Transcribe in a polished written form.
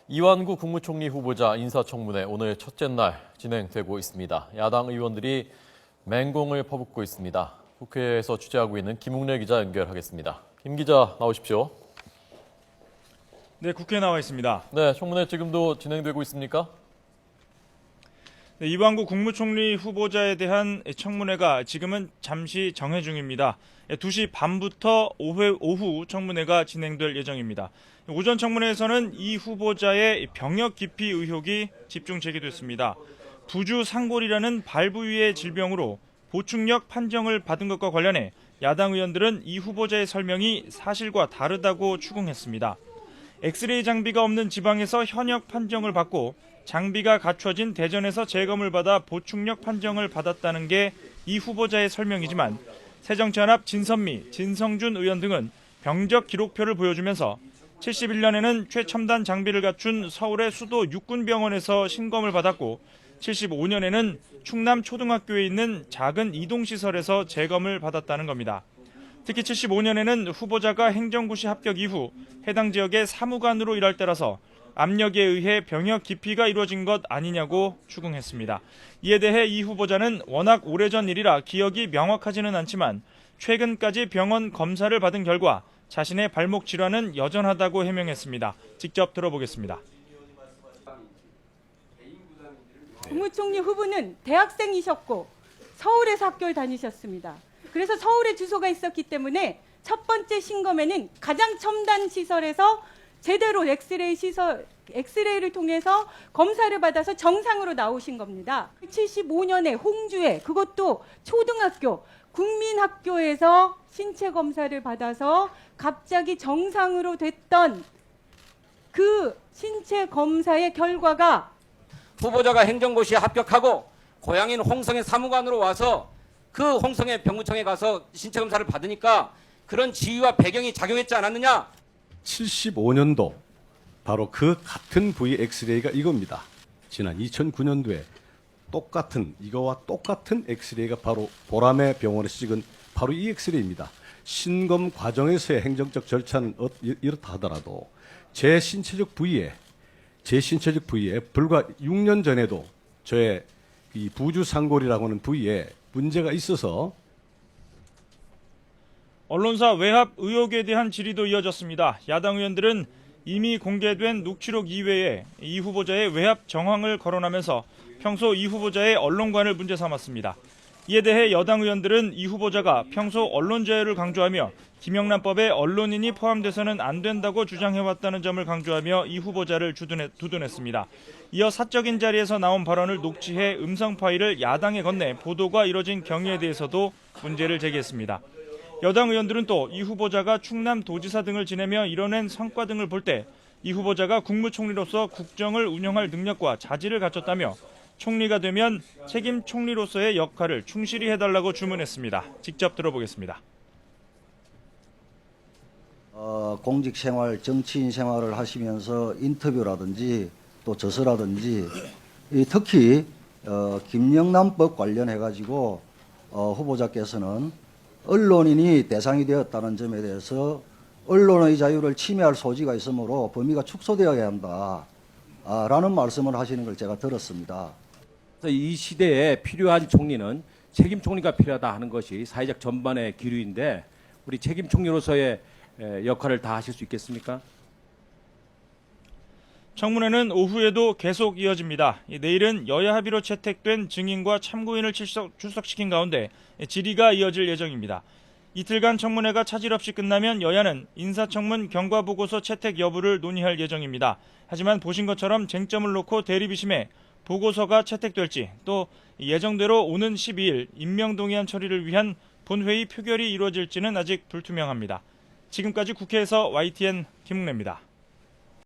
이완구 국무총리 후보자 인사청문회 오늘 첫째 날 진행되고 있습니다. 야당 의원들이 맹공을 퍼붓고 있습니다. 국회에서 취재하고 있는 김웅래 기자 연결하겠습니다. 김 기자 나오십시오. 네, 국회에 나와 있습니다. 네, 청문회 지금도 진행되고 있습니까? 네, 이완구 국무총리 후보자에 대한 청문회가 지금은 잠시 정회 중입니다. 2시 반부터 오후 청문회가 진행될 예정입니다. 오전 청문회에서는 이 후보자의 병역 기피 의혹이 집중 제기됐습니다. 부주 상골이라는 발부위의 질병으로 보충력 판정을 받은 것과 관련해 야당 의원들은 이 후보자의 설명이 사실과 다르다고 추궁했습니다. 엑스레이 장비가 없는 지방에서 현역 판정을 받고 장비가 갖춰진 대전에서 재검을 받아 보충력 판정을 받았다는 게 이 후보자의 설명이지만 새정치연합 진선미, 진성준 의원 등은 병적 기록표를 보여주면서 71년에는 최첨단 장비를 갖춘 서울의 수도 육군병원에서 신검을 받았고 75년에는 충남 초등학교에 있는 작은 이동시설에서 재검을 받았다는 겁니다. 특히 75년에는 후보자가 행정고시 합격 이후 해당 지역의 사무관으로 일할 때라서 압력에 의해 병역 기피가 이루어진 것 아니냐고 추궁했습니다. 이에 대해 이 후보자는 워낙 오래전 일이라 기억이 명확하지는 않지만 최근까지 병원 검사를 받은 결과 자신의 발목 질환은 여전하다고 해명했습니다. 직접 들어보겠습니다. 국무총리 후보는 대학생이셨고 서울에서 학교를 다니셨습니다. 그래서 서울에 주소가 있었기 때문에 첫 번째 신검에는 가장 첨단 시설에서 제대로 엑스레이를 통해서 검사를 받아서 정상으로 나오신 겁니다. 75년에 홍주에 그것도 초등학교 국민학교에서 신체 검사를 받아서 갑자기 정상으로 됐던 그 신체 검사의 결과가 후보자가 행정고시에 합격하고 고향인 홍성의 사무관으로 와서 그 홍성의 병무청에 가서 신체 검사를 받으니까 그런 지위와 배경이 작용했지 않았느냐? 75년도 바로 그 같은 부위 엑스레이가 이겁니다. 지난 2009년도에 이거와 똑같은 엑스레이가 바로 보라매 병원에서 찍은 바로 이 엑스레이입니다. 신검 과정에서의 행정적 절차는 이렇다 하더라도 제 신체적 부위에 불과 6년 전에도 저의 이 부주상골이라고 하는 부위에 문제가 있어서 언론사 외압 의혹에 대한 질의도 이어졌습니다. 야당 의원들은 이미 공개된 녹취록 이외에 이 후보자의 외압 정황을 거론하면서 평소 이 후보자의 언론관을 문제 삼았습니다. 이에 대해 여당 의원들은 이 후보자가 평소 언론 자유를 강조하며 김영란법에 언론인이 포함돼서는 안 된다고 주장해왔다는 점을 강조하며 이 후보자를 두둔했습니다. 이어 사적인 자리에서 나온 발언을 녹취해 음성 파일을 야당에 건네 보도가 이뤄진 경위에 대해서도 문제를 제기했습니다. 여당 의원들은 또 이 후보자가 충남도지사 등을 지내며 이뤄낸 성과 등을 볼 때 이 후보자가 국무총리로서 국정을 운영할 능력과 자질을 갖췄다며 총리가 되면 책임 총리로서의 역할을 충실히 해달라고 주문했습니다. 직접 들어보겠습니다. 공직 생활, 정치인 생활을 하시면서 인터뷰라든지 또 저서라든지 특히 김영란법 관련해 가지고 후보자께서는 언론인이 대상이 되었다는 점에 대해서 언론의 자유를 침해할 소지가 있으므로 범위가 축소되어야 한다라는 말씀을 하시는 걸 제가 들었습니다. 이 시대에 필요한 총리는 책임 총리가 필요하다 하는 것이 사회적 전반의 기류인데 우리 책임 총리로서의 역할을 다 하실 수 있겠습니까? 청문회는 오후에도 계속 이어집니다. 내일은 여야 합의로 채택된 증인과 참고인을 출석시킨 가운데 질의가 이어질 예정입니다. 이틀간 청문회가 차질 없이 끝나면 여야는 인사청문 경과보고서 채택 여부를 논의할 예정입니다. 하지만 보신 것처럼 쟁점을 놓고 대립이 심해 보고서가 채택될지 또 예정대로 오는 12일 임명동의안 처리를 위한 본회의 표결이 이루어질지는 아직 불투명합니다. 지금까지 국회에서 YTN 김웅래입니다.